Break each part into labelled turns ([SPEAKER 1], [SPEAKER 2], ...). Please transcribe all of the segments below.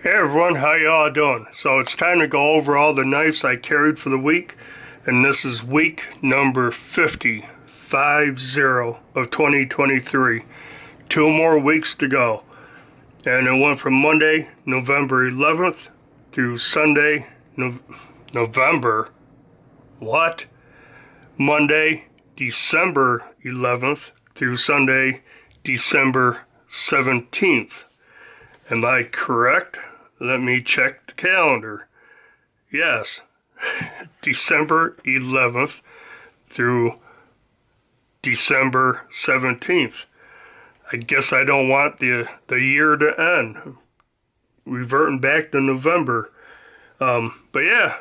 [SPEAKER 1] Hey everyone, how y'all doing? So it's time to go over all the knives I carried for the week, and this is week number 50 of 2023. 2 more weeks to go. And it went from Monday, November 11th through Sunday, November, what? Monday, December 11th through Sunday, December 17th. Am I correct? Let me check the calendar. Yes, December 11th through December 17th. I guess I don't want the year to end. Reverting back to November. But yeah,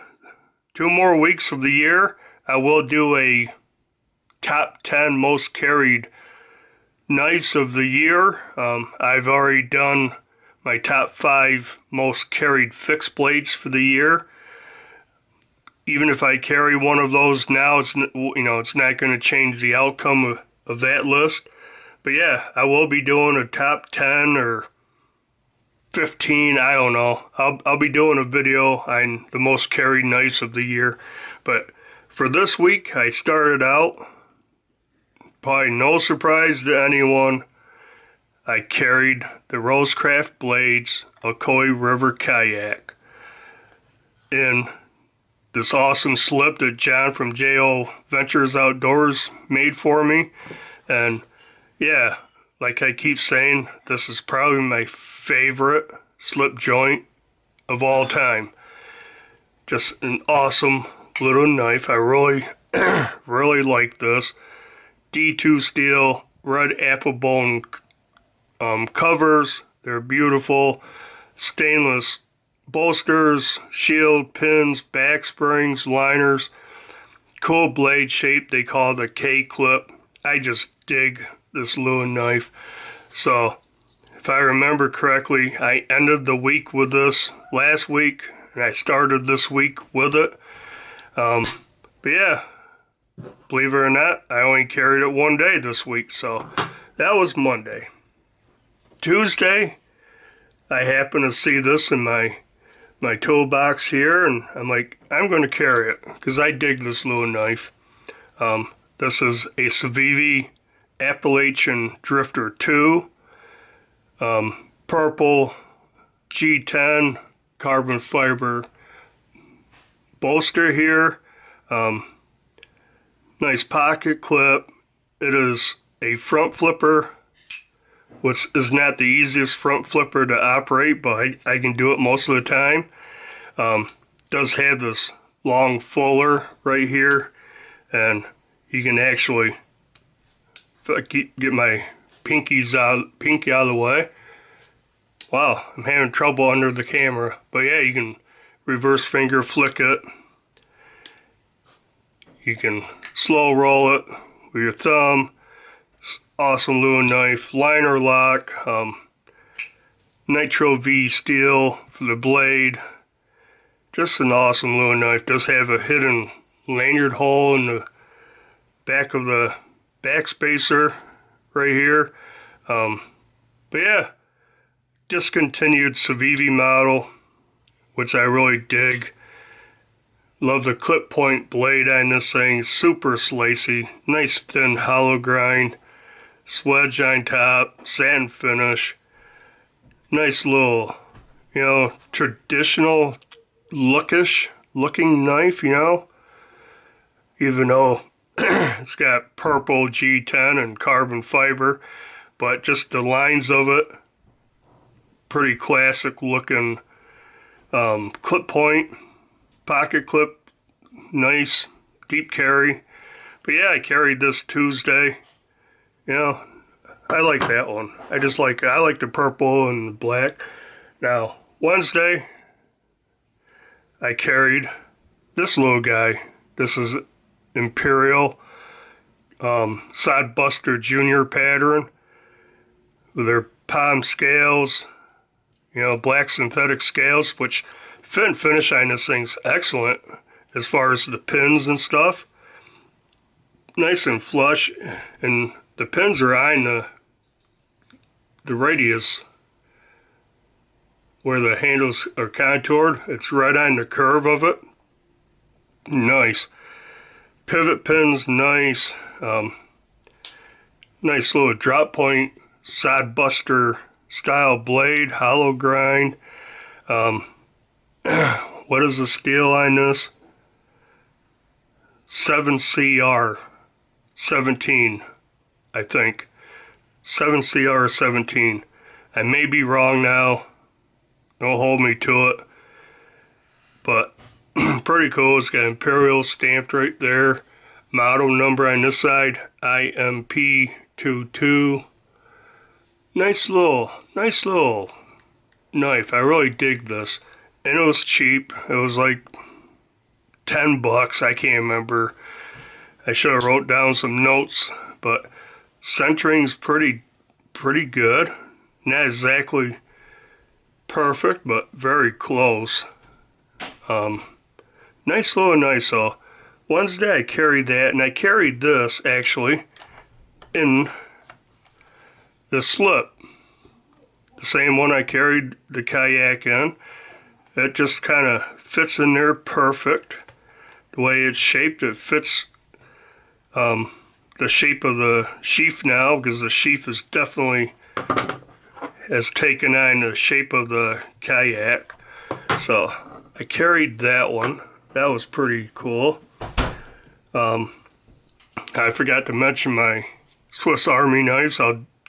[SPEAKER 1] 2 more weeks of the year. I will do a top 10 most carried knives of the year. I've already done my top 5 most carried fixed blades for the year. Even if I carry one of those now, it's not going to change the outcome of that list. But yeah, I will be doing a top 10 or 15, I don't know. I'll be doing a video on the most carried knives of the year. But for this week, I started out, probably no surprise to anyone, I carried the Rosecraft Blades Ocoee River Kayak in this awesome slip that John from J.O. Ventures Outdoors made for me. And yeah, like I keep saying, this is probably my favorite slip joint of all time. Just an awesome little knife. I really, really like this. D2 steel, red apple bone covers. They're beautiful. Stainless bolsters, shield, pins, back springs, liners. Cool blade shape they call the K-clip. I just dig this little knife. So if I remember correctly, I ended the week with this last week, and I started this week with it. But yeah, believe it or not, I only carried it one day this week, so that was Monday. Tuesday, I happened to see this in my toolbox here, and I'm like, I'm going to carry it because I dig this little knife. This is a Civivi Appalachian Drifter 2, purple G10 carbon fiber bolster here. Nice pocket clip. It is a front flipper, which is not the easiest front flipper to operate, but I can do it most of the time. Does have this long fuller right here, and you can actually, if I get my pinky out of the way. Wow, I'm having trouble under the camera, but yeah, you can reverse finger flick it. You can slow roll it with your thumb. Awesome little knife. Liner lock, Nitro V steel for the blade. Just an awesome little knife. Does have a hidden lanyard hole in the back of the back spacer right here. But yeah, discontinued Civivi model, which I really dig. Love the clip point blade on this thing. Super slacy. Nice thin hollow grind. Swedge on top, satin finish. Nice little, traditional looking knife, even though it's got purple G10 and carbon fiber, but just the lines of it, pretty classic looking clip point, pocket clip, nice, deep carry. But yeah, I carried this Tuesday. I like that one. I like the purple and the black. Now, Wednesday, I carried this little guy. This is Imperial Sodbuster Junior pattern with their palm scales, black synthetic scales, which fit and finish on this thing's excellent as far as the pins and stuff. Nice and flush, and the pins are on the radius where the handles are contoured. It's right on the curve of it. Nice. Pivot pins, nice. Nice little drop point, sod buster style blade, hollow grind. What is the steel on this? 7CR 17, I think. 7CR 17. I may be wrong now. Don't hold me to it. But pretty cool. It's got Imperial stamped right there. Model number on this side, IMP22. Nice little knife. I really dig this. And it was cheap. It was like $10. I can't remember. I should have wrote down some notes, but centering's pretty good. Not exactly perfect, but very close. Nice little knife. So Wednesday I carried that, and I carried this actually in the slip. The same one I carried the kayak in. It just kind of fits in there perfect. The way it's shaped, it fits the shape of the sheath now, because the sheath is definitely has taken on the shape of the kayak. So I carried that one. That was pretty cool. I forgot to mention my Swiss Army knives.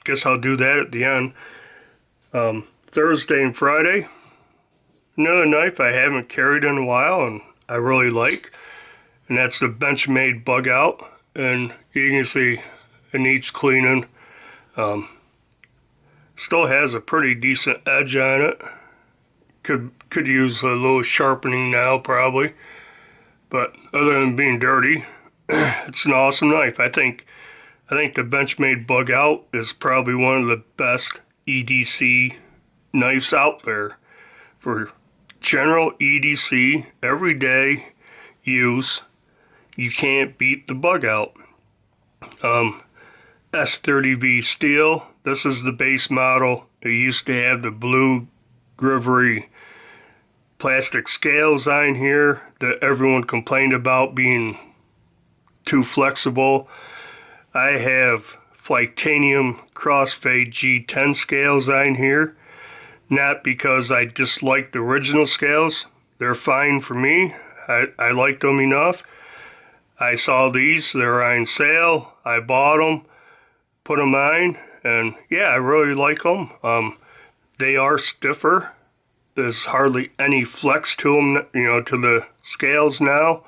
[SPEAKER 1] Guess I'll do that at the end. Thursday and Friday, another knife I haven't carried in a while and I really like, and that's the Benchmade Bug Out. And you can see it needs cleaning. Still has a pretty decent edge on it. Could use a little sharpening now probably, but other than being dirty, it's an awesome knife. I think the Benchmade Bug Out is probably one of the best EDC knives out there for general EDC everyday use. You can't beat the Bug Out. S30V steel. This is the base model. It used to have the blue Grivory plastic scales on here that everyone complained about being too flexible. I have Flightanium Crossfade G10 scales on here. Not because I dislike the original scales. They're fine for me. I like them enough. I saw these, they're on sale. I bought them, put them on, and yeah, I really like them. They are stiffer. There's hardly any flex to them, to the scales now.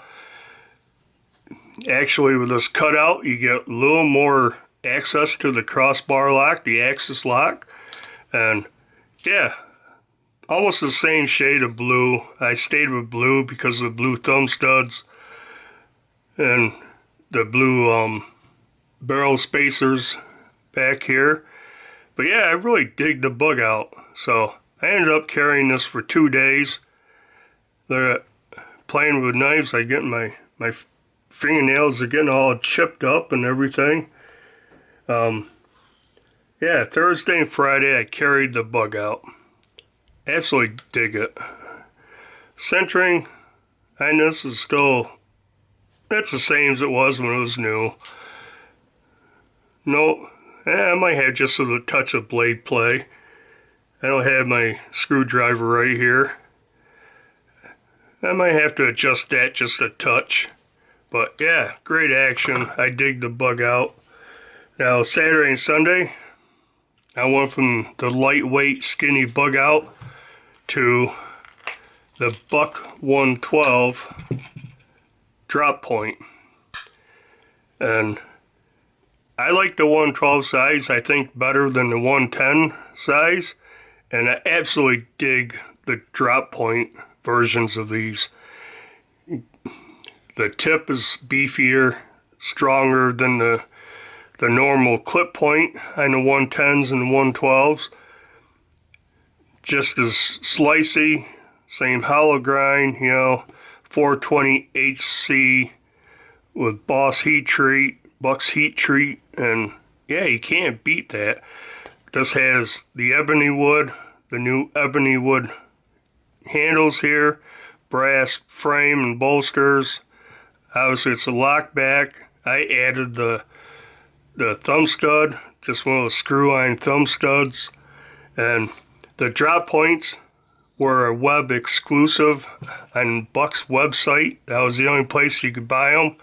[SPEAKER 1] Actually, with this cutout, you get a little more access to the crossbar lock, the axis lock, and yeah, almost the same shade of blue. I stayed with blue because of the blue thumb studs and the blue barrel spacers back here. But yeah, I really dig the Bug Out. So I ended up carrying this for 2 days. They're playing with knives. I get my fingernails are getting all chipped up and everything. Yeah, Thursday and Friday I carried the Bug Out. Absolutely dig it. Centering, and this is still, it's the same as it was when it was new. No, I might have just a touch of blade play. I don't have my screwdriver right here. I might have to adjust that just a touch. But yeah, great action. I dig the Bug Out. Now Saturday and Sunday, I went from the lightweight skinny Bug Out to the Buck 112 drop point. And I like the 112 size, I think, better than the 110 size. And I absolutely dig the drop point versions of these. The tip is beefier, stronger than the normal clip point on the 110s and the 112s. Just as slicey, same hollow grind, 420 HC with Boss heat treat, Buck's heat treat, and yeah, you can't beat that. This has the ebony wood, the new ebony wood handles here, brass frame and bolsters. Obviously it's a lock back. I added the thumb stud, just one of those screw-on thumb studs, and the drop points were a web exclusive on Buck's website. That was the only place you could buy them.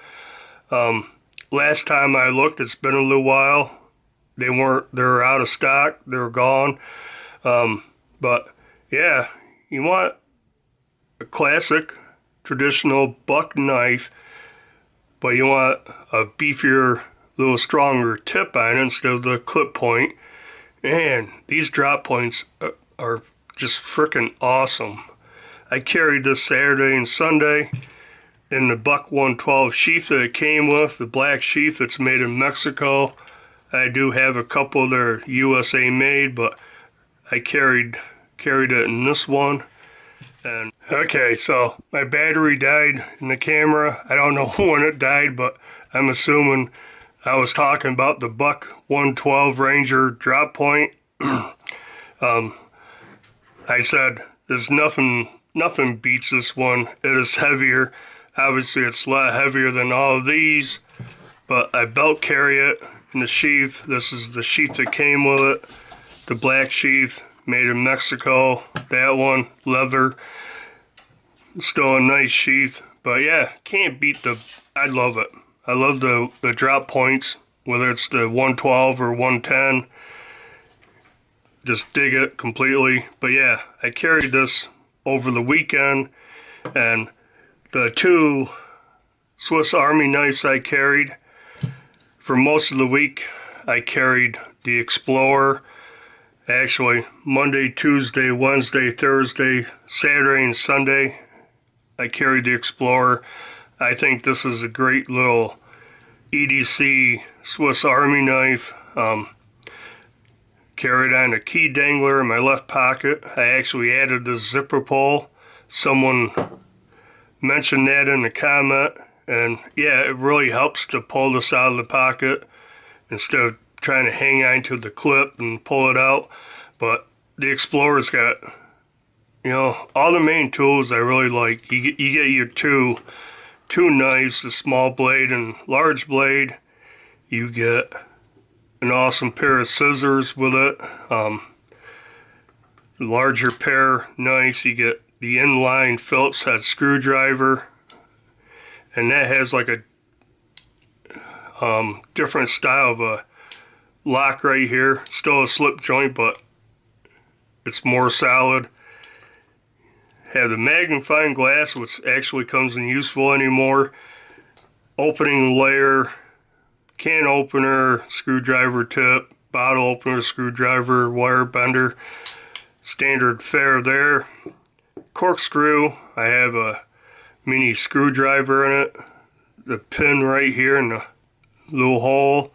[SPEAKER 1] Last time I looked, it's been a little while. They were out of stock. They were gone. But yeah, you want a classic, traditional Buck knife, but you want a beefier, little stronger tip on it instead of the clip point. Man, these drop points are just freaking awesome. I carried this Saturday and Sunday in the Buck 112 sheath that it came with, the black sheath that's made in Mexico. I do have a couple that are USA made, but I carried it in this one. And okay, so my battery died in the camera. I don't know when it died, but I'm assuming I was talking about the Buck 112 Ranger drop point. I said there's nothing beats this one. It is heavier. Obviously it's a lot heavier than all of these, but I belt carry it in the sheath. This is the sheath that came with it. The black sheath, made in Mexico. That one, leather. Still a nice sheath. But yeah, can't beat I love it. I love the drop points, whether it's the 112 or 110. Just dig it completely. But yeah, I carried this over the weekend, and the two Swiss Army knives I carried for most of the week, I carried the Explorer. Actually, Monday, Tuesday, Wednesday, Thursday, Saturday, and Sunday, I carried the Explorer. I think this is a great little EDC Swiss Army knife. Carried on a key dangler in my left pocket. I actually added the zipper pull. Someone mentioned that in the comment, and yeah, it really helps to pull this out of the pocket instead of trying to hang on to the clip and pull it out. But the Explorer's got, you know, all the main tools I really like. You get your two knives, the small blade and large blade. You get an awesome pair of scissors with it. The larger pair, nice. You get the inline Phillips head screwdriver, and that has like a different style of a lock right here. Still a slip joint, but it's more solid. Have the magnifying glass, which actually comes in useful anymore. Opening layer, can opener, screwdriver tip, bottle opener, screwdriver, wire bender. Standard fare there. Corkscrew, I have a mini screwdriver in it. The pin right here in the little hole.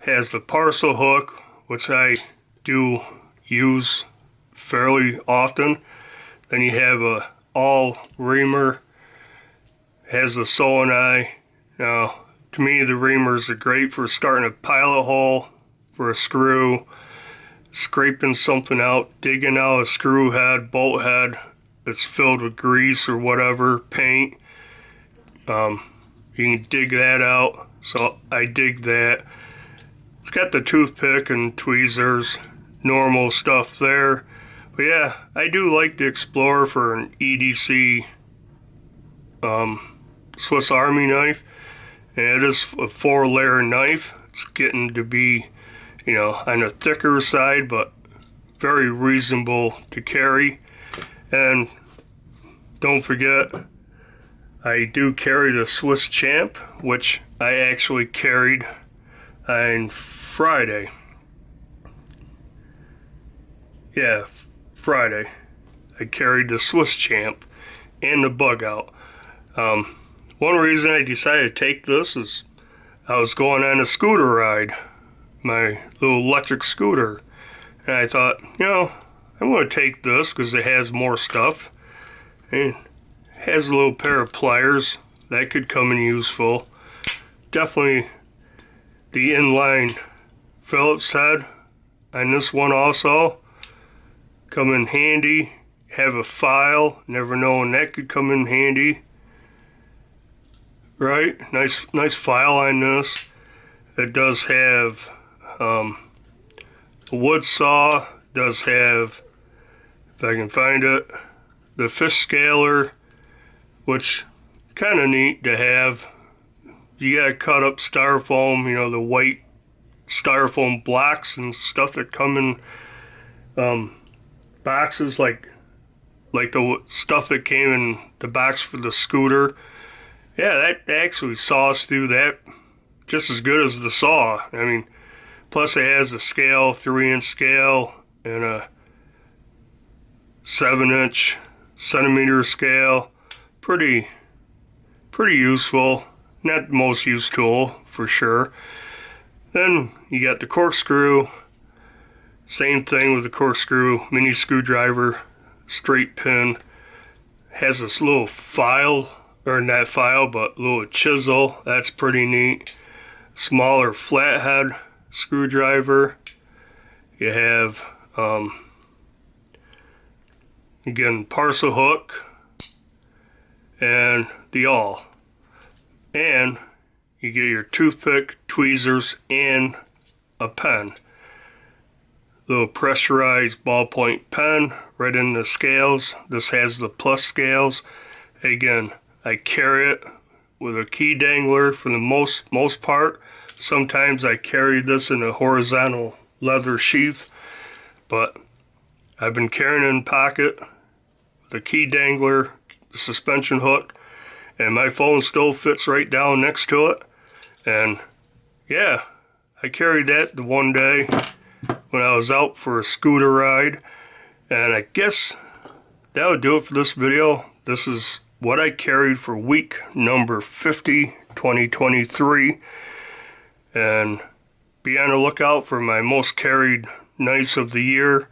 [SPEAKER 1] Has the parcel hook, which I do use fairly often. Then you have a all reamer. Has the solenoid. Now, to me, the reamers are great for starting a pilot hole for a screw, scraping something out, digging out a screw head, bolt head that's filled with grease or whatever, paint. You can dig that out, so I dig that. It's got the toothpick and tweezers, normal stuff there. But yeah, I do like the Explorer for an EDC Swiss Army knife. And it is a 4-layer knife. It's getting to be, you know, on the thicker side, but very reasonable to carry. And don't forget, I do carry the Swiss Champ, which I actually carried on Friday. Yeah, Friday. I carried the Swiss Champ and the Bug Out. One reason I decided to take this is I was going on a scooter ride, my little electric scooter, and I thought, you know, I'm going to take this because it has more stuff. And it has a little pair of pliers that could come in useful. Definitely the inline Phillips head on this one also. come in handy. Have a file, never know when that could come in handy. Right, nice file on this. It does have a wood saw, does have, if I can find it, the fish scaler, which kind of neat to have. You gotta cut up styrofoam, you know, the white styrofoam blocks and stuff that come in boxes, like the stuff that came in the box for the scooter. Yeah, that actually saws through that just as good as the saw. I mean, plus it has a scale, 3-inch scale, and a 7-inch centimeter scale. Pretty useful. Not the most used tool, for sure. Then you got the corkscrew. Same thing with the corkscrew, mini screwdriver, straight pin. Has this little file, or not file, but little chisel. That's pretty neat. Smaller flathead screwdriver. You have, again, parcel hook and the awl. And you get your toothpick, tweezers, and a pen. Little pressurized ballpoint pen right in the scales. This has the plus scales. Again, I carry it with a key dangler for the most part. Sometimes I carry this in a horizontal leather sheath, but I've been carrying it in pocket, the key dangler, the suspension hook, and my phone still fits right down next to it. And yeah, I carried that the one day when I was out for a scooter ride. And I guess that would do it for this video. This is what I carried for week number 50, 2023. And be on the lookout for my most carried knives of the year.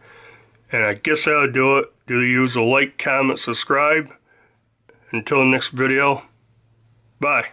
[SPEAKER 1] And I guess that would do it. Do use a like, comment, subscribe. Until next video, bye.